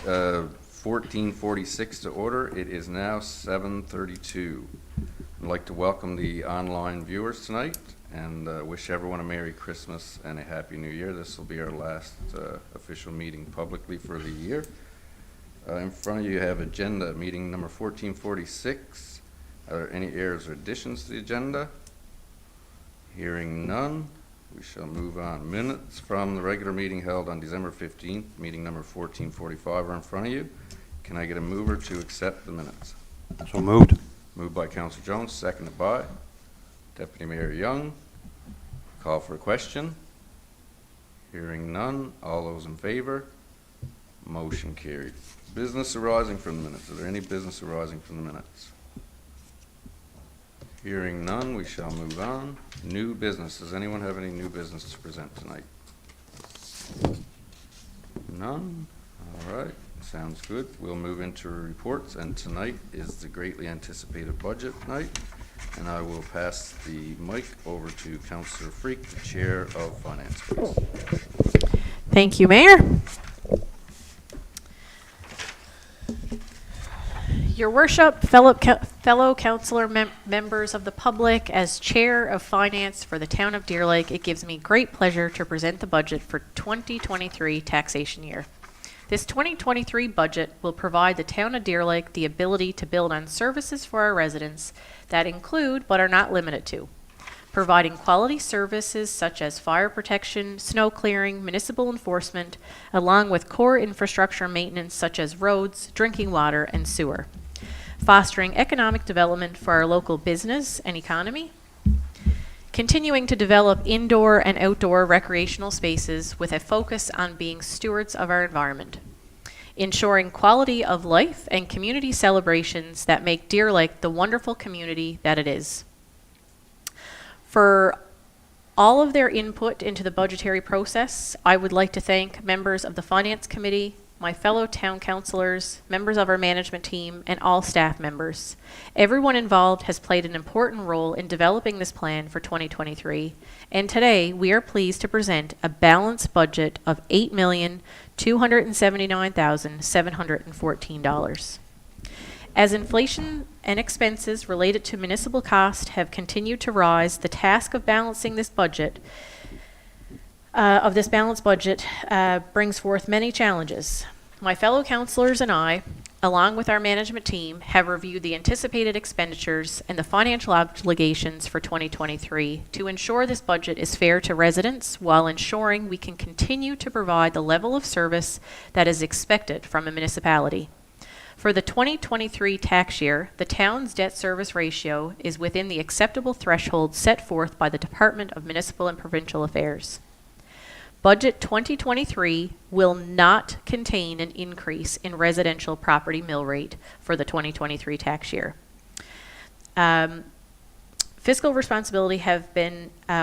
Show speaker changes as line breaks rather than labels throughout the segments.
1446 to order. It is now 7:32. I'd like to welcome the online viewers tonight and wish everyone a Merry Christmas and a Happy New Year. This will be our last official meeting publicly for the year. In front of you have agenda meeting number 1446. Are there any errors or additions to the agenda? Hearing none, we shall move on. Minutes from the regular meeting held on December 15th, meeting number 1445 are in front of you. Can I get a mover to accept the minutes?
So moved.
Moved by Councilor Jones, seconded by Deputy Mayor Young. Call for a question. Hearing none, all those in favor? Motion carried. Business arising from the minutes. Is there any business arising from the minutes? Hearing none, we shall move on. New business. Does anyone have any new business to present tonight? None? All right. Sounds good. We'll move into reports, and tonight is the greatly anticipated budget night, and I will pass the mic over to Councillor Freak, the Chair of Finance, please.
Thank you, Mayor. Your Worship, fellow councillor members of the public, as Chair of Finance for the Town of Deer Lake, it gives me great pleasure to present the budget for 2023 taxation year. This 2023 budget will provide the Town of Deer Lake the ability to build on services for our residents that include, but are not limited to, providing quality services such as fire protection, snow clearing, municipal enforcement, along with core infrastructure maintenance such as roads, drinking water, and sewer. Fostering economic development for our local business and economy. Continuing to develop indoor and outdoor recreational spaces with a focus on being stewards of our environment. Ensuring quality of life and community celebrations that make Deer Lake the wonderful community that it is. For all of their input into the budgetary process, I would like to thank members of the Finance Committee, my fellow town councillors, members of our management team, and all staff members. Everyone involved has played an important role in developing this plan for 2023, and today we are pleased to present a balanced budget of $8,279,714. As inflation and expenses related to municipal cost have continued to rise, the task of balancing this budget brings forth many challenges. My fellow councillors and I, along with our management team, have reviewed the anticipated expenditures and the financial obligations for 2023 to ensure this budget is fair to residents while ensuring we can continue to provide the level of service that is expected from a municipality. For the 2023 tax year, the town's debt service ratio is within the acceptable threshold set forth by the Department of Municipal and Provincial Affairs. Budget 2023 will not contain an increase in residential property mill rate for the 2023 tax year. Fiscal responsibility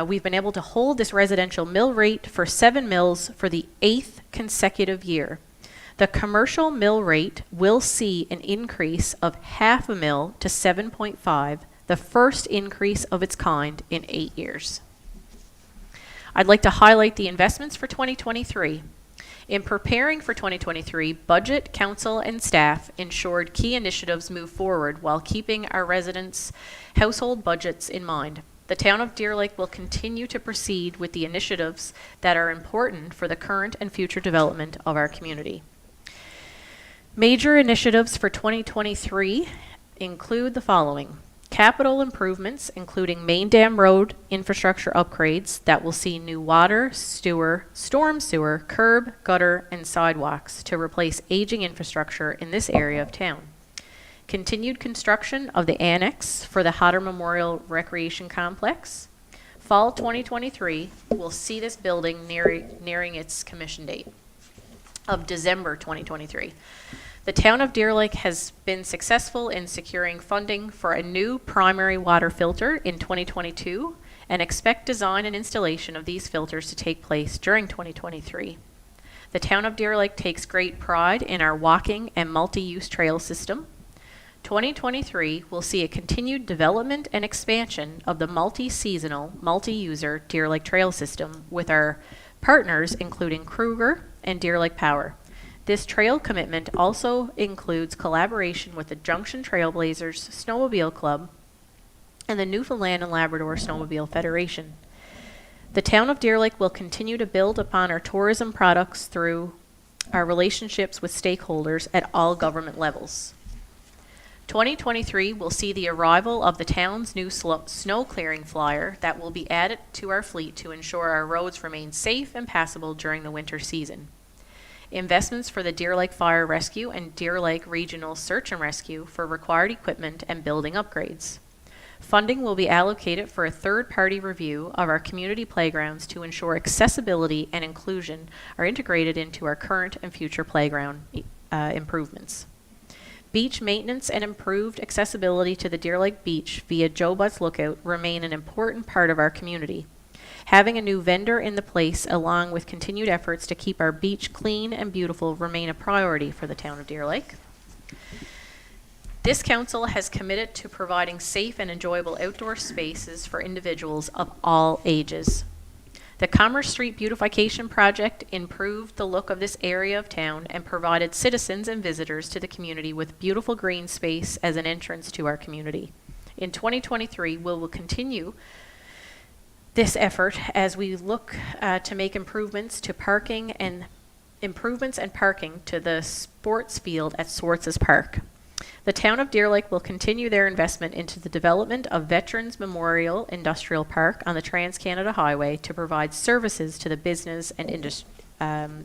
we've been able to hold this residential mill rate for 7 mills for the 8th consecutive year. The commercial mill rate will see an increase of half a mil to 7.5, the first increase of its kind in 8 years. I'd like to highlight the investments for 2023. In preparing for 2023, Budget, Council, and staff ensured key initiatives move forward while keeping our residents' household budgets in mind. The Town of Deer Lake will continue to proceed with the initiatives that are important for the current and future development of our community. Major initiatives for 2023 include the following. Capital improvements, including Main Dam Road infrastructure upgrades that will see new water, storm sewer, curb, gutter, and sidewalks to replace aging infrastructure in this area of town. Continued construction of the annex for the Hodder Memorial Recreation Complex. Fall 2023 will see this building nearing its commission date of December 2023. The Town of Deer Lake has been successful in securing funding for a new primary water filter in 2022 and expect design and installation of these filters to take place during 2023. The Town of Deer Lake takes great pride in our walking and multi-use trail system. 2023 will see a continued development and expansion of the multi-seasonal, multi-user Deer Lake Trail system with our partners including Kruger and Deer Lake Power. This trail commitment also includes collaboration with the Junction Trailblazers Snowmobile Club and the Newfoundland and Labrador Snowmobile Federation. The town of Deer Lake will continue to build upon our tourism products through our relationships with stakeholders at all government levels. 2023 will see the arrival of the town's new snow clearing flyer that will be added to our fleet to ensure our roads remain safe and passable during the winter season. Investments for the Deer Lake Fire Rescue and Deer Lake Regional Search and Rescue for required equipment and building upgrades. Funding will be allocated for a third-party review of our community playgrounds to ensure accessibility and inclusion are integrated into our current and future playground improvements. Beach maintenance and improved accessibility to the Deer Lake Beach via Joe Butts Lookout remain an important part of our community. Having a new vendor in the place, along with continued efforts to keep our beach clean and beautiful, remain a priority for the town of Deer Lake. This council has committed to providing safe and enjoyable outdoor spaces for individuals of all ages. The Commerce Street Beautification Project improved the look of this area of town and provided citizens and visitors to the community with beautiful green space as an entrance to our community. In 2023, we will continue this effort as we look to make improvements and parking to the sports field at Swartz's Park. The town of Deer Lake will continue their investment into the development of Veterans Memorial Industrial Park on the Trans-Canada Highway to provide services to the business and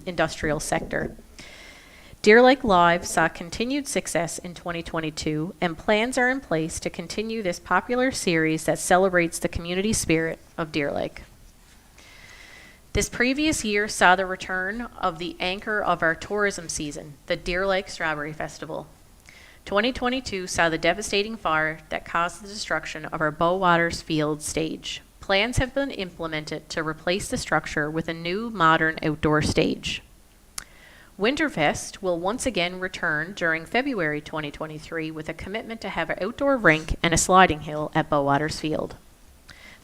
industrial sector. Deer Lake Live saw continued success in 2022, and plans are in place to continue this popular series that celebrates the community spirit of Deer Lake. This previous year saw the return of the anchor of our tourism season, the Deer Lake Strawberry Festival. 2022 saw the devastating fire that caused the destruction of our Bowwaters Field stage. Plans have been implemented to replace the structure with a new modern outdoor stage. Winterfest will once again return during February 2023 with a commitment to have an outdoor rink and a sliding hill at Bowwaters Field.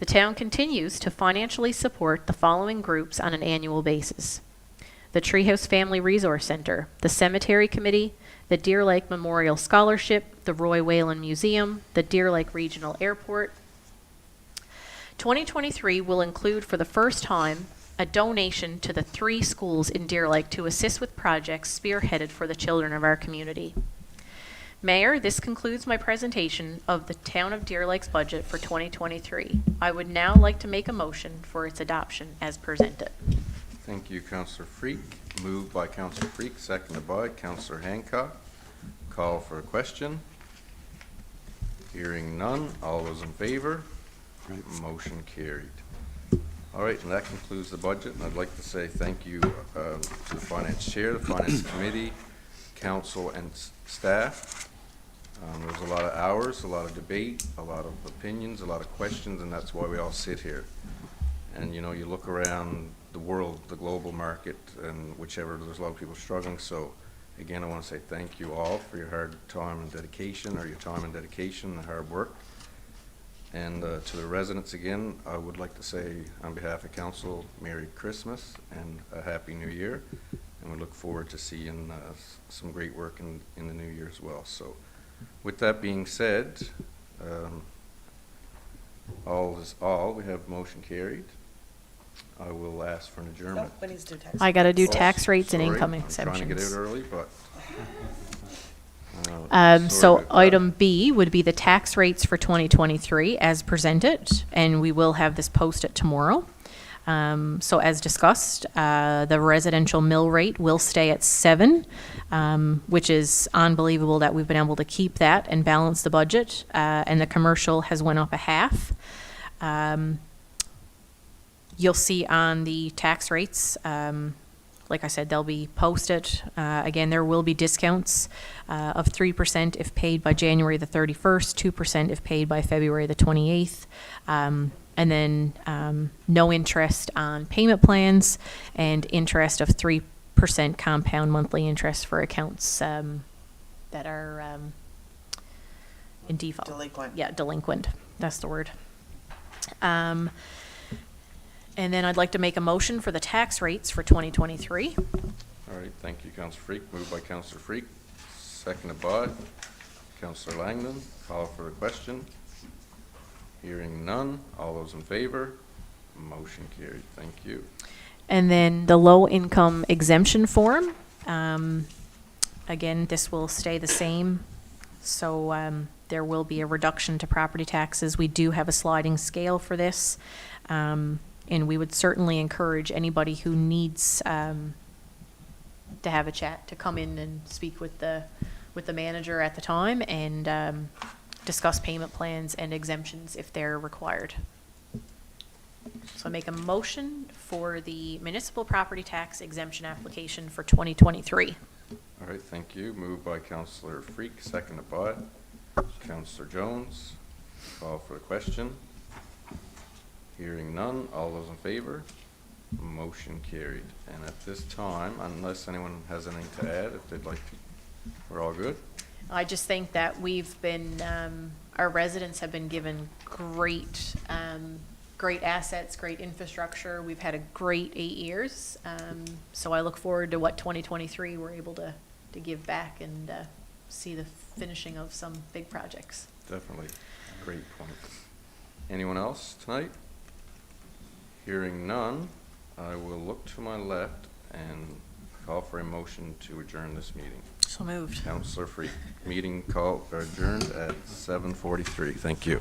The town continues to financially support the following groups on an annual basis: the Treehouse Family Resource Center, the Cemetery Committee, the Deer Lake Memorial Scholarship, the Roy Whalen Museum, the Deer Lake Regional Airport. 2023 will include for the first time a donation to the 3 schools in Deer Lake to assist with projects spearheaded for the children of our community. Mayor, this concludes my presentation of the Town of Deer Lake's budget for 2023. I would now like to make a motion for its adoption as presented.
Thank you, Councillor Freak. Moved by Councillor Freak, seconded by Councillor Hancock. Call for a question. Hearing none. All those in favor? Motion carried. All right, and that concludes the budget, and I'd like to say thank you to the Finance Chair, the Finance Committee, Council, and staff. There was a lot of hours, a lot of debate, a lot of opinions, a lot of questions, and that's why we all sit here. And you know, you look around the world, the global market, and whichever, there's a lot of people struggling. So again, I want to say thank you all for your hard time and dedication, or your time and dedication and hard work. And to the residents again, I would like to say on behalf of council, Merry Christmas and a Happy New Year. And we look forward to seeing some great work in the new year as well. So with that being said, all is all. We have motion carried. I will ask for an adjournment.
But he's due tax.
I got to do
Oh,
tax rates and
sorry.
income
I'm
exemptions.
trying to get out early, but.
So
sorry about that.
item B would be the tax rates for 2023 as presented, and we will have this posted tomorrow. So as discussed, the residential mill rate will stay at 7, which is unbelievable that we've been able to keep that and balance the budget, and the commercial has went up 0.5. You'll see on the tax rates, like I said, they'll be posted. Again, there will be discounts of 3% if paid by January the 31st, 2% if paid by February the 28th, and then no interest on payment plans, and interest of 3% compound monthly interest for accounts that are in default.
Delinquent.
Yeah, delinquent. That's the word. And then I'd like to make a motion for the tax rates for 2023.
All right, thank you, Counselor Freak. Moved by Counselor Freak, seconded by Counselor Langdon. Call for the question. Hearing none. All those in favor? Motion carried. Thank you.
And then the low-income exemption form. Again, this will stay the same. So there will be a reduction to property taxes. We do have a sliding scale for this. And we would certainly encourage anybody who needs to have a chat to come in and speak with the manager at the time and discuss payment plans and exemptions if they're required. So I make a motion for the municipal property tax exemption application for 2023.
All right, thank you. Moved by Counselor Freak, seconded by Counselor Jones. Call for the question. Hearing none. All those in favor? Motion carried. And at this time, unless anyone has anything to add, if they'd like to, we're all good?
I just think that we've been, our residents have been given great assets, great infrastructure. We've had a great 8 years. So I look forward to what 2023 we're able to give back and see the finishing of some big projects.
Definitely. Great point. Anyone else tonight? Hearing none, I will look to my left and call for a motion to adjourn this meeting.
So moved.
Counselor Freak. Meeting call adjourned at 7:43. Thank you.